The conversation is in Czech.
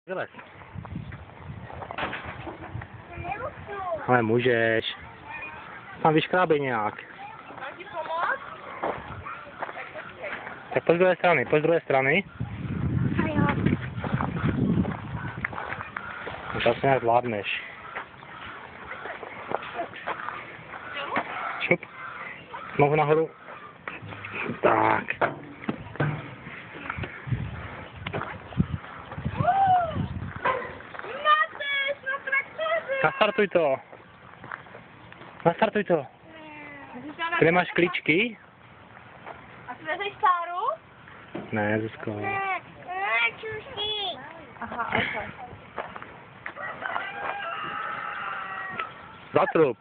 Vylez. Ale můžeš. Tam vyškrábej nějak. Mám ti pomoct? Tak pojď z druhé strany, pojď z druhé strany. A jo. Už asi nějak zvládneš. Šup. Nohu nahoru. Tak. Nastartuj to. Nastartuj to. Ty nemáš klíčky? A ty vezeš Sáru? Ne, Zuzko. Aha, ok. Zatrup.